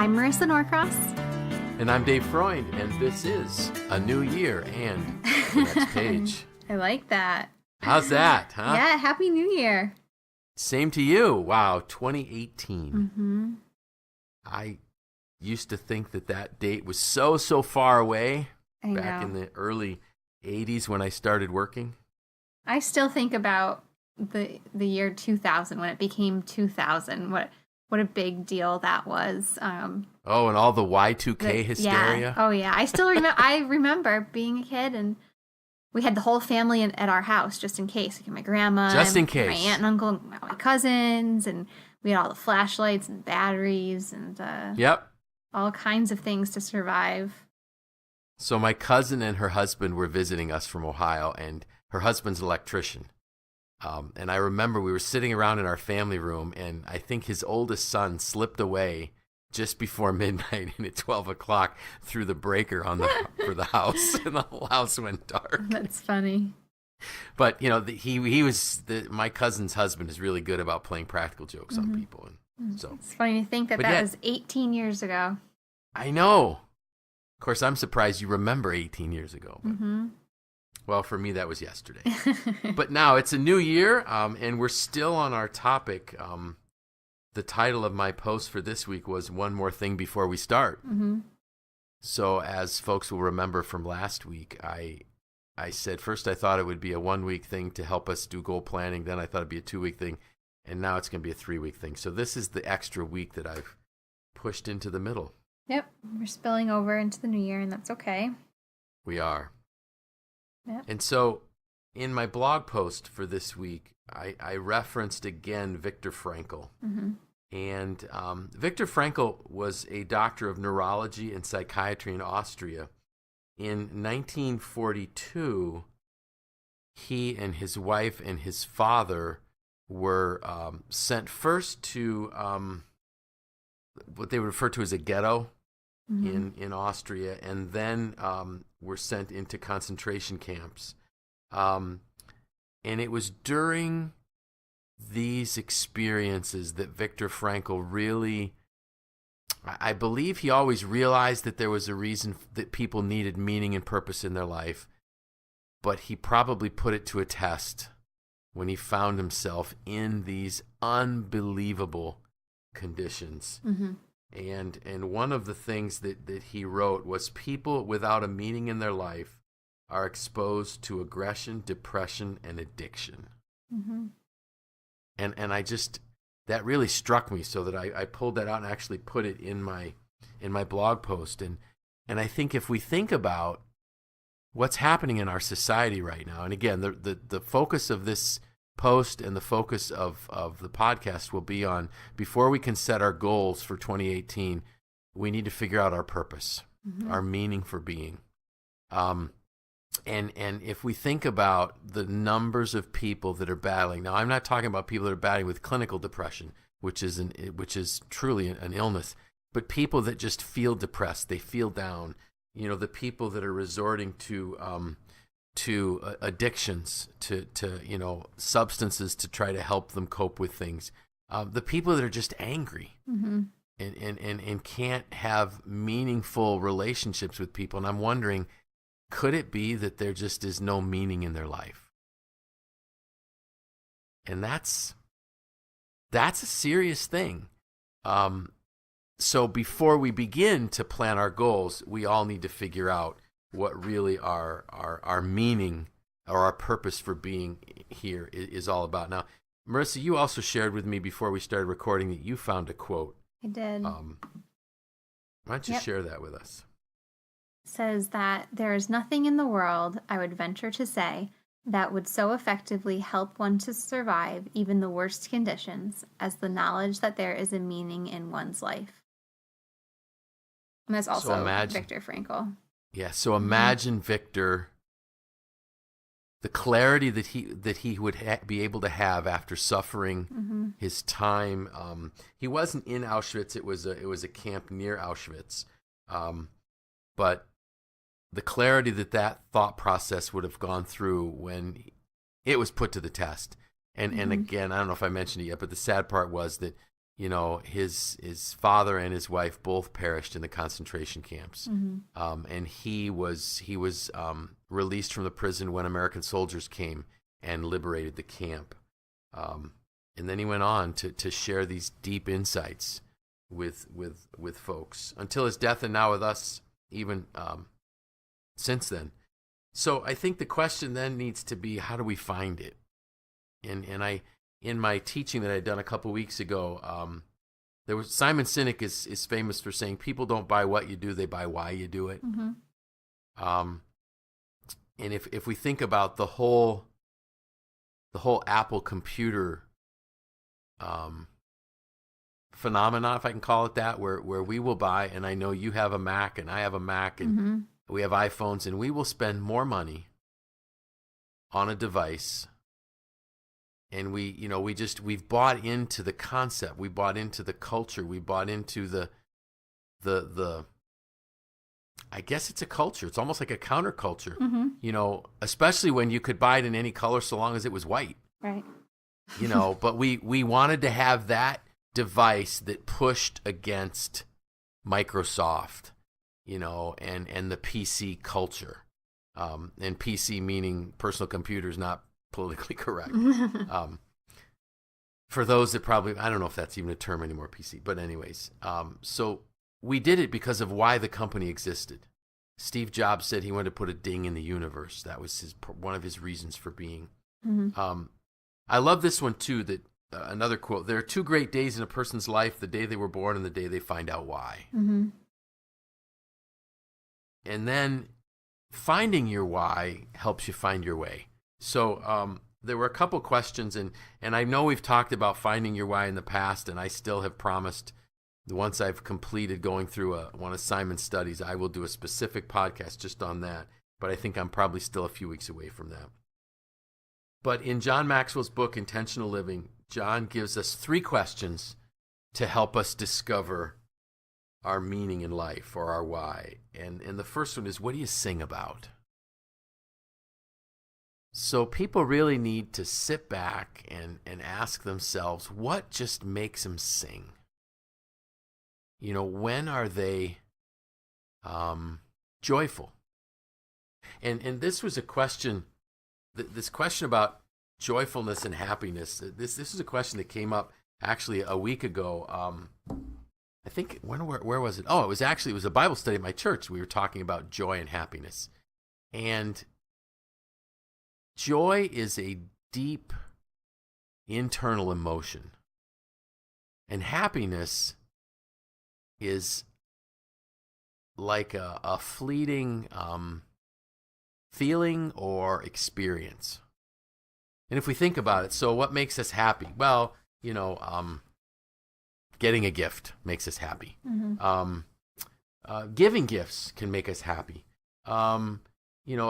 I'm Marisa Norcross. And I'm Dave Freund, and this is A New Year and the Next Page. I like that. How's that, huh? Yeah, Happy New Year. Same to you. Wow, 2018. Mm-hmm. I used to think that date was so far away back in the early 80s when I started working. I still think about the year 2000 when it became 2000. What a big deal that was. And all the Y2K hysteria. Yeah. Oh, yeah. I still remember. I remember being a kid, and we had the whole family at our house just in case. Like my grandma, just in case, my aunt and uncle, and my cousins, and we had all the flashlights and batteries and all kinds of things to survive. So my cousin and her husband were visiting us from Ohio, and her husband's an electrician. And I remember we were sitting around in our family room, and I think his oldest son slipped away just before midnight and at 12 o'clock through the breaker for the house, and the whole house went dark. That's funny. But, my cousin's husband is really good about playing practical jokes on people. And so it's funny to think that was 18 years ago. I know. Of course, I'm surprised you remember 18 years ago. But, well, for me, that was yesterday. But now it's a new year, and we're still on our topic. The title of my post for this week was One More Thing Before We Start. Mm-hmm. So as folks will remember from last week, I said first I thought it would be a 1-week thing to help us do goal planning. Then I thought it'd be a 2-week thing. And now it's going to be a 3-week thing. So this is the extra week that I've pushed into the middle. Yep. We're spilling over into the new year, and that's okay. We are. Yep. And so in my blog post for this week, I referenced again Viktor Frankl. Mm-hmm. And Viktor Frankl was a doctor of neurology and psychiatry in Austria. In 1942, he and his wife and his father were sent first to what they would refer to as a ghetto in Austria, and then were sent into concentration camps. And it was during these experiences that Viktor Frankl really, I believe he always realized that there was a reason that people needed meaning and purpose in their life, but he probably put it to a test when he found himself in these unbelievable conditions. Mm-hmm. And one of the things that he wrote was people without a meaning in their life are exposed to aggression, depression, and addiction. Mm-hmm. And I just, that really struck me, so that I pulled that out and actually put it in my blog post. And I think if we think about what's happening in our society right now, and again, the focus of this post and the focus of the podcast will be on, before we can set our goals for 2018, we need to figure out our purpose, our meaning for being. And if we think about the numbers of people that are battling, now I'm not talking about people that are battling with clinical depression, which is truly an illness, but people that just feel depressed, they feel down. The people that are resorting to addictions, to substances to try to help them cope with things. The people that are just angry and can't have meaningful relationships with people. And I'm wondering, could it be that there just is no meaning in their life? And that's a serious thing. So before we begin to plan our goals, we all need to figure out what really our meaning or our purpose for being here is all about. Now, Marisa, you also shared with me before we started recording that you found a quote. I did. Why don't you share that with us? Says that there is nothing in the world, I would venture to say, that would so effectively help one to survive even the worst conditions as the knowledge that there is a meaning in one's life. And that's also Viktor Frankl. Yeah, so imagine Viktor, the clarity that he would be able to have after suffering his time. He wasn't in Auschwitz; it was a camp near Auschwitz, but the clarity that thought process would have gone through when it was put to the test. And again, I don't know if I mentioned it yet, but the sad part was that his father and his wife both perished in the concentration camps, and he was released from the prison when American soldiers came and liberated the camp, and then he went on to share these deep insights with folks until his death, and now with us even since then. So I think the question then needs to be, how do we find it? And I, in my teaching that I'd done a couple weeks ago, there was Simon Sinek is famous for saying people don't buy what you do, they buy why you do it. And if we think about the whole Apple computer phenomena, if I can call it that, where we will buy, and I know you have a Mac and I have a Mac and we have iPhones, and we will spend more money on a device, and we've bought into the concept, we bought into the culture, we bought into the I guess it's a culture. It's almost like a counterculture, especially when you could buy it in any color so long as it was white. Right. But we wanted to have that device that pushed against Microsoft, and the PC culture, and PC meaning personal computers, not politically correct. For those that probably, I don't know if that's even a term anymore, PC, but anyways, so we did it because of why the company existed. Steve Jobs said he wanted to put a ding in the universe. That was one of his reasons for being. I love this one too, that another quote, there are two great days in a person's life, the day they were born and the day they find out why. And then finding your why helps you find your way. So there were a couple questions, and I know we've talked about finding your why in the past, and I still have promised once I've completed going through one of Simon's studies, I will do a specific podcast just on that, but I think I'm probably still a few weeks away from that. But in John Maxwell's book, Intentional Living, John gives us 3 questions to help us discover our meaning in life, or our why. And the first one is, what do you sing about? So people really need to sit back and ask themselves, what just makes them sing? When are they joyful? And this was a question, this question about joyfulness and happiness. This is a question that came up actually a week ago. I think, where was it? Oh, it was a Bible study at my church. We were talking about joy and happiness. And joy is a deep internal emotion. And happiness is like a fleeting feeling or experience. And if we think about it, so what makes us happy? Well, getting a gift makes us happy. Giving gifts can make us happy. A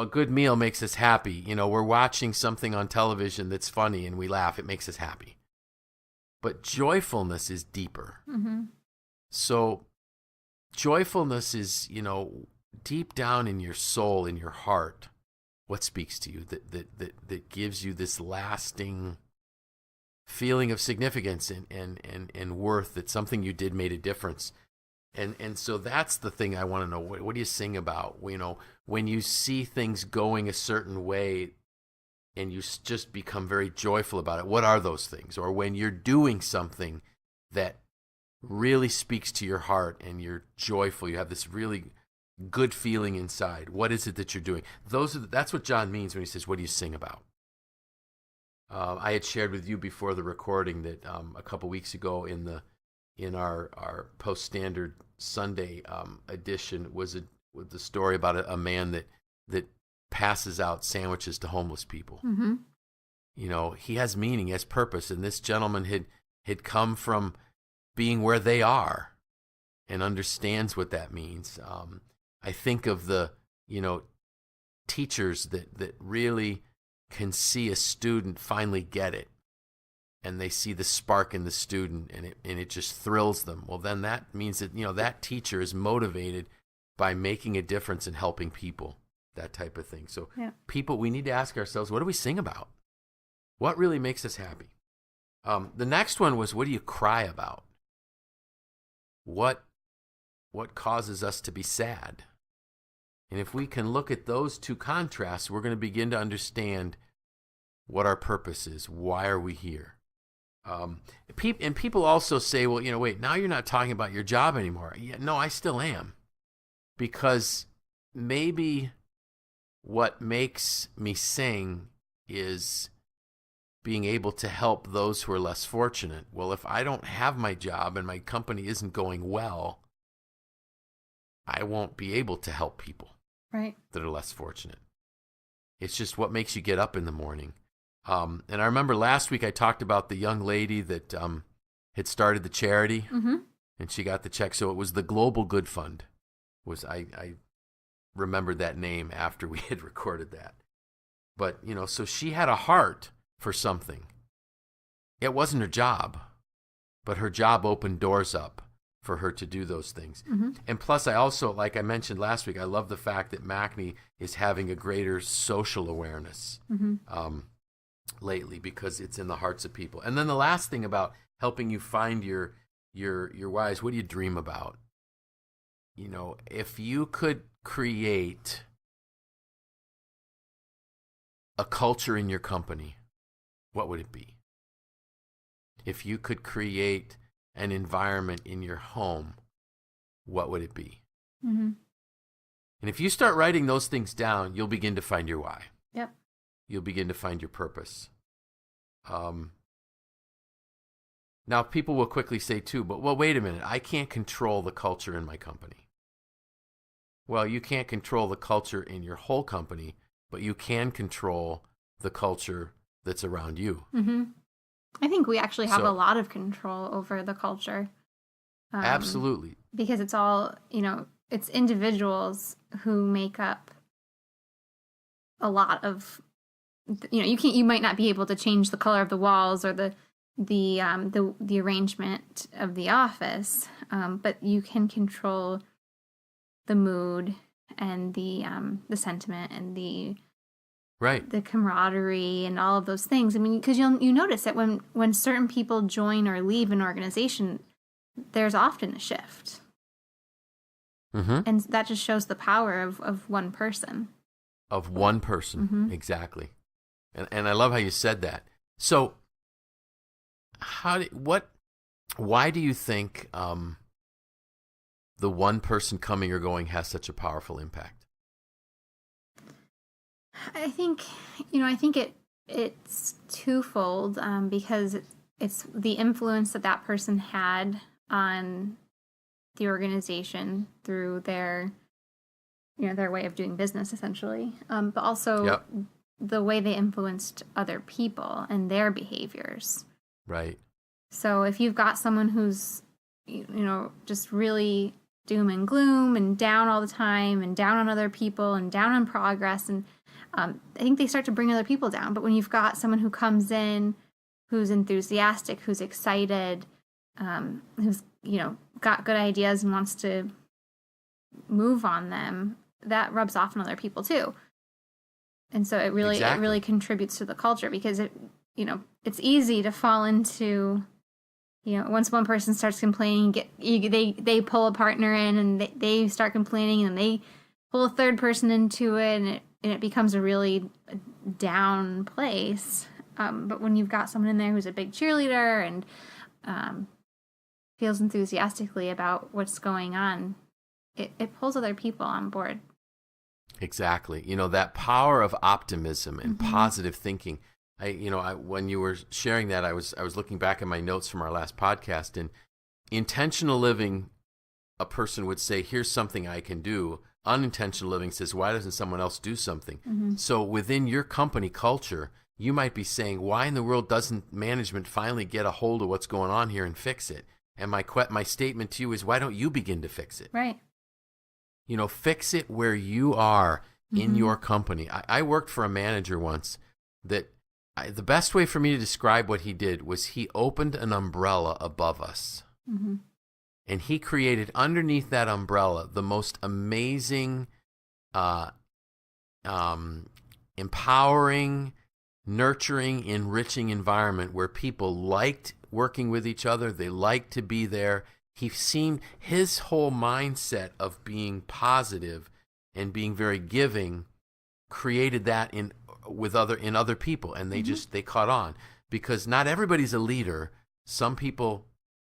good meal makes us happy. We're watching something on television that's funny and we laugh. It makes us happy. But joyfulness is deeper. So joyfulness is, deep down in your soul, in your heart, what speaks to you that gives you this lasting feeling of significance and worth, that something you did made a difference. And so that's the thing I want to know. What do you sing about? When you see things going a certain way and you just become very joyful about it, what are those things? Or when you're doing something that really speaks to your heart and you're joyful, you have this really good feeling inside, what is it that you're doing? That's what John means when he says, what do you sing about? I had shared with you before the recording that a couple weeks ago in our post-standard Sunday edition was the story about a man that passes out sandwiches to homeless people. He has meaning, he has purpose, and this gentleman had come from being where they are and understands what that means. I think of the teachers that really can see a student finally get it, and they see the spark in the student, and it just thrills them. Well, then that means that that teacher is motivated by making a difference and helping people, that type of thing. So people, we need to ask ourselves, what do we sing about? What really makes us happy? The next one was, what do you cry about? what causes us to be sad. And if we can look at those two contrasts, we're going to begin to understand what our purpose is. Why are we here? And people also say, well, wait, now you're not talking about your job anymore. Yeah, no, I still am. Because maybe what makes me sing is being able to help those who are less fortunate. Well, if I don't have my job and my company isn't going well, I won't be able to help people that are less fortunate. It's just what makes you get up in the morning. And I remember last week I talked about the young lady that had started the charity, and she got the check. So it was the Global Good Fund. I remembered that name after we had recorded that. But, so she had a heart for something. It wasn't her job, but her job opened doors up for her to do those things. And plus, I also, like I mentioned last week, I love the fact that MACNY is having a greater social awareness lately because it's in the hearts of people. And then the last thing about helping you find your whys, what do you dream about? If you could create a culture in your company, what would it be? If you could create an environment in your home, what would it be? And if you start writing those things down, you'll begin to find your why. Yep. You'll begin to find your purpose. Now, people will quickly say too, but wait a minute, I can't control the culture in my company. Well, you can't control the culture in your whole company, but you can control the culture that's around you. I think we actually have a lot of control over the culture. Absolutely. Because it's all, it's individuals who make up a lot of, you might not be able to change the color of the walls or the arrangement of the office, but you can control the mood and the sentiment and the camaraderie and all of those things. I mean, because you notice that when certain people join or leave an organization, there's often a shift. And that just shows the power of one person. Of one person, exactly. And I love how you said that. So, why do you think the one person coming or going has such a powerful impact? I think it's twofold, because it's the influence that person had on the organization through their way of doing business, essentially, but also the way they influenced other people and their behaviors. Right. So if you've got someone who's, just really doom and gloom and down all the time and down on other people and down on progress, and I think they start to bring other people down. But when you've got someone who comes in, who's enthusiastic, who's excited, who's, got good ideas and wants to move on them, that rubs off on other people too. And so it really contributes to the culture, because it's easy to fall into, once one person starts complaining, they pull a partner in and they start complaining, and they pull a third person into it, and it becomes a really down place. But when you've got someone in there who's a big cheerleader and feels enthusiastically about what's going on, it pulls other people on board. Exactly. That power of optimism and positive thinking. When you were sharing that, I was looking back at my notes from our last podcast, and intentional living, a person would say, here's something I can do. Unintentional living says, why doesn't someone else do something? So within your company culture, you might be saying, why in the world doesn't management finally get a hold of what's going on here and fix it? And my statement to you is, why don't you begin to fix it? Right. Fix it where you are in your company. I worked for a manager once that the best way for me to describe what he did was he opened an umbrella above us. And he created underneath that umbrella the most amazing, empowering, nurturing, enriching environment where people liked working with each other. They liked to be there. his whole mindset of being positive and being very giving created that in other people, and they caught on, because not everybody's a leader. Some people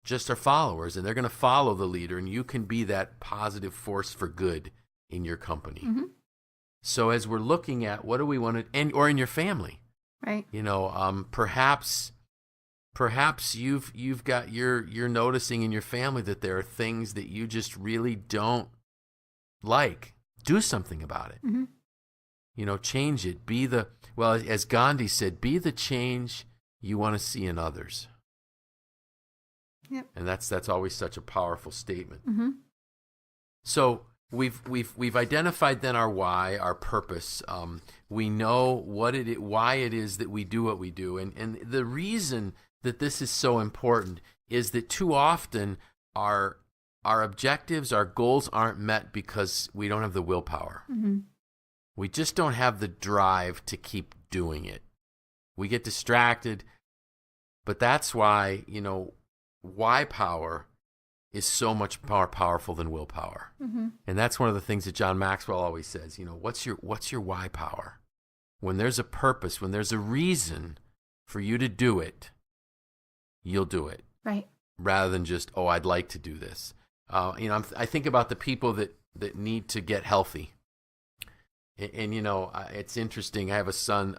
just are followers, and they're going to follow the leader, and you can be that positive force for good in your company. Mm-hmm. So as we're looking at what do we want to, or in your family, right? Perhaps you're noticing in your family that there are things that you just really don't like. Do something about it. Mm-hmm. Change it. As Gandhi said, be the change you want to see in others. Yep. And that's always such a powerful statement. Mm-hmm. So we've identified then our why, our purpose. We know why it is that we do what we do, and the reason that this is so important is that too often our objectives, our goals aren't met because we don't have the willpower. Mm-hmm. We just don't have the drive to keep doing it. We get distracted, but that's why why power is so much more powerful than willpower. Mm-hmm. And that's one of the things that John Maxwell always says, what's your why power? When there's a purpose, when there's a reason for you to do it, you'll do it. Right. Rather than just, I'd like to do this. I think about the people that need to get healthy. And it's interesting. I have a son,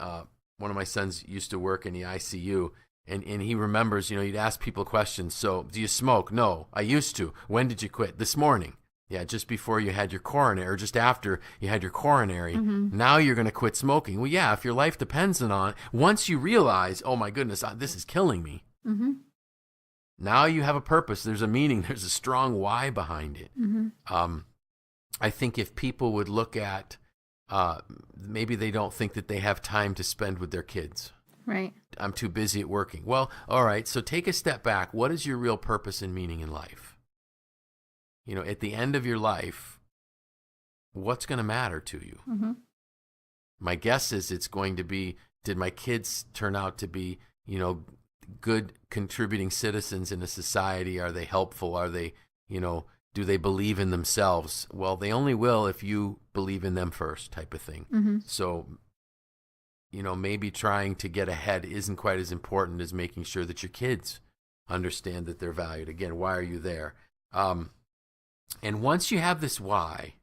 one of my sons used to work in the ICU, and he remembers, you'd ask people questions. So, do you smoke? No, I used to. When did you quit? This morning. Yeah, just before you had your coronary, or just after you had your coronary. Mm-hmm. Now you're going to quit smoking. Well, yeah, if your life depends on it, once you realize, oh my goodness, this is killing me. Mm-hmm. Now you have a purpose. There's a meaning. There's a strong why behind it. Mm-hmm. I think if people would look at, maybe they don't think that they have time to spend with their kids. Right. I'm too busy at working. Well, all right, so take a step back. What is your real purpose and meaning in life? At the end of your life, what's going to matter to you? Mm-hmm. My guess is it's going to be, did my kids turn out to be, good contributing citizens in a society? Are they helpful? Are they, do they believe in themselves? Well, they only will if you believe in them first, type of thing. Mm-hmm. So, maybe trying to get ahead isn't quite as important as making sure that your kids understand that they're valued. Again, why are you there? And once you have this why,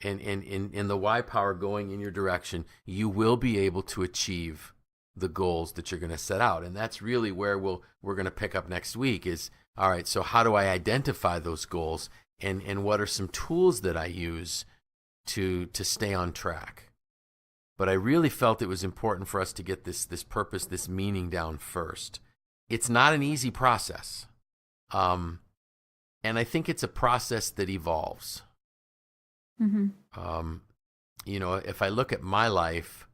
and the why power going in your direction, you will be able to achieve the goals that you're going to set out. And that's really where we're going to pick up next week is, all right, so how do I identify those goals, and what are some tools that I use to stay on track? But I really felt it was important for us to get this purpose, this meaning down first. It's not an easy process. And I think it's a process that evolves. Mm-hmm. If I look at my life,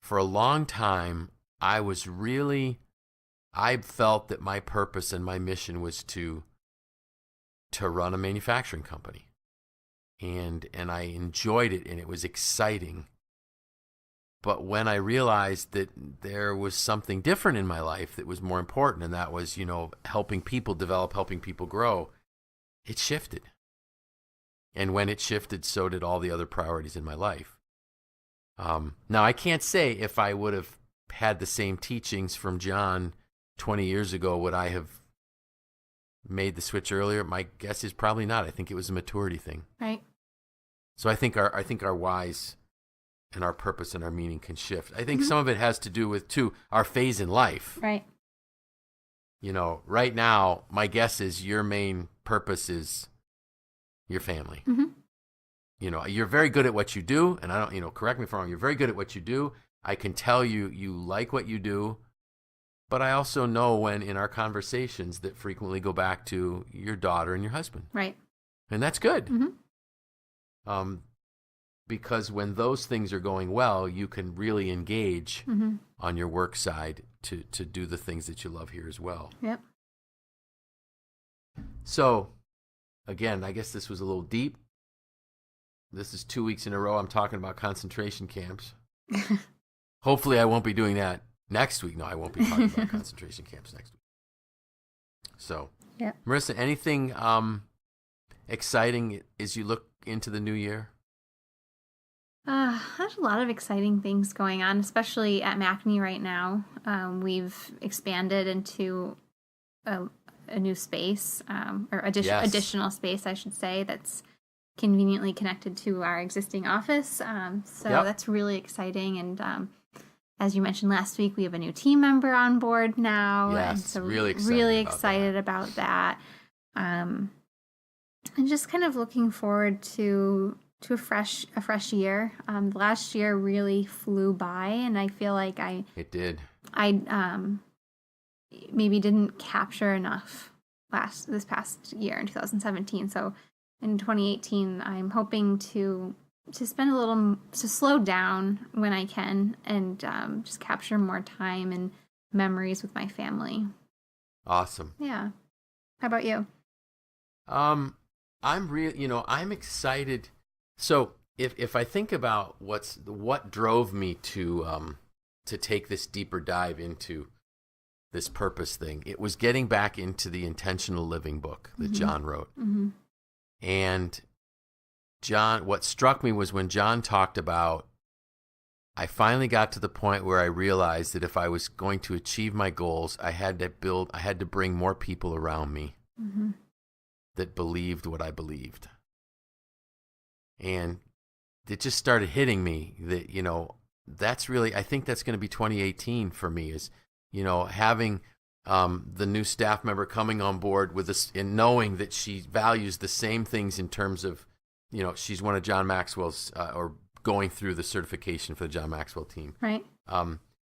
for a long time, I felt that my purpose and my mission was to run a manufacturing company. And I enjoyed it, and it was exciting. But when I realized that there was something different in my life that was more important, and that was, helping people develop, helping people grow, it shifted. And when it shifted, so did all the other priorities in my life. Now, I can't say if I would have had the same teachings from John 20 years ago, would I have made the switch earlier? My guess is probably not. I think it was a maturity thing. Right. So I think our whys and our purpose and our meaning can shift. I think Mm-hmm. some of it has to do with, too, our phase in life. Right. Right now, my guess is your main purpose is your family. Mm-hmm. You're very good at what you do, and I don't, correct me if I'm wrong, you're very good at what you do. I can tell you like what you do, but I also know when in our conversations that frequently go back to your daughter and your husband. Right. And that's good. Mm-hmm. Because when those things are going well, you can really engage Mm-hmm. on your work side to do the things that you love here as well. Yep. So, again, I guess this was a little deep. This is 2 weeks in a row I'm talking about concentration camps. Hopefully I won't be doing that next week. No, I won't be talking about concentration camps next week. So, Yeah. Marisa, anything exciting as you look into the new year? There's a lot of exciting things going on, especially at MACNY right now. We've expanded into a new space, or additional space, I should say, that's conveniently connected to our existing office. So that's really exciting. And as you mentioned last week, we have a new team member on board now. Yes, and so really excited about that. And just kind of looking forward to a fresh year. Last year really flew by, and I feel like it did. I maybe didn't capture enough this past year in 2017. So in 2018, I'm hoping to slow down when I can, and just capture more time and memories with my family. Awesome. Yeah. How about you? I'm excited. So if I think about what drove me to take this deeper dive into this purpose thing, it was getting back into the intentional living book that John wrote. Mm-hmm. And what struck me was when John talked about, I finally got to the point where I realized that if I was going to achieve my goals, I had to bring more people around me that believed what I believed. And it just started hitting me that, that's really, I think that's going to be 2018 for me, is, having the new staff member coming on board with us and knowing that she values the same things in terms of, she's one of John Maxwell's, or going through the certification for the John Maxwell team. Right.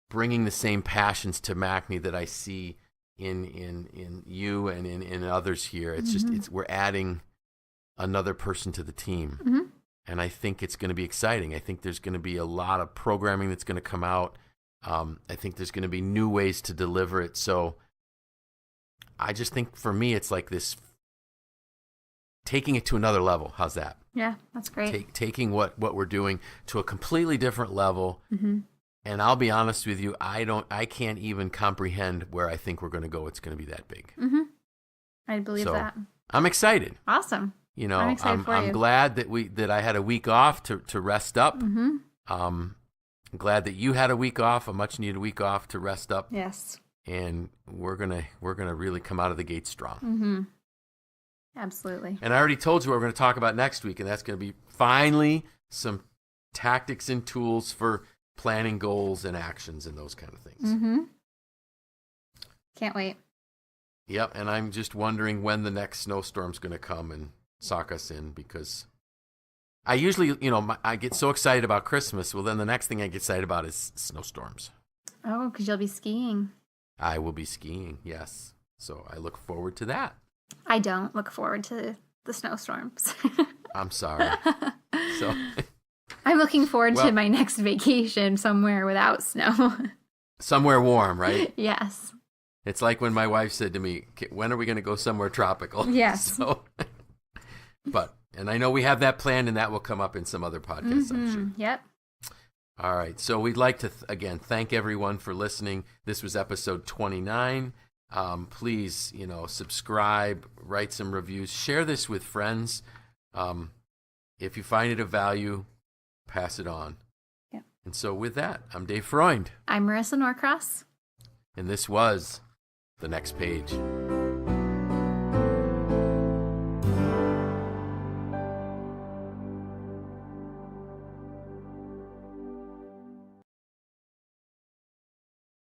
Bringing the same passions to MACNY that I see in you and in others here. It's just, we're adding another person to the team. Mm-hmm. And I think it's going to be exciting. I think there's going to be a lot of programming that's going to come out. I think there's going to be new ways to deliver it. So I just think for me, it's like this, taking it to another level. How's that? Yeah, that's great. Taking what we're doing to a completely different level. Mm-hmm. And I'll be honest with you, I can't even comprehend where I think we're going to go. It's going to be that big. Mm-hmm. I believe that. I'm excited. Awesome. I'm glad that I had a week off to rest up. Mm-hmm. I'm glad that you had a week off, a much needed week off to rest up. Yes. And we're gonna really come out of the gate strong. Mm-hmm. Absolutely. And I already told you what we're going to talk about next week, and that's going to be finally some tactics and tools for planning goals and actions and those kind of things. Mm-hmm. Can't wait. Yep, and I'm just wondering when the next snowstorm's going to come and sock us in, because I usually, I get so excited about Christmas. Well, then the next thing I get excited about is snowstorms. Oh, because you'll be skiing. I will be skiing, yes. So I look forward to that. I don't look forward to the snowstorms. I'm sorry. So I'm looking forward to my next vacation somewhere without snow. Somewhere warm, right? Yes. It's like when my wife said to me, when are we going to go somewhere tropical? Yes. And I know we have that planned, and that will come up in some other podcasts, I'm sure. Yep. All right. So we'd like to, again, thank everyone for listening. This was episode 29. Please, subscribe, write some reviews, share this with friends. If you find it of value, pass it on. Yep. And so with that, I'm Dave Freund. I'm Marisa Norcross. And this was The Next Page.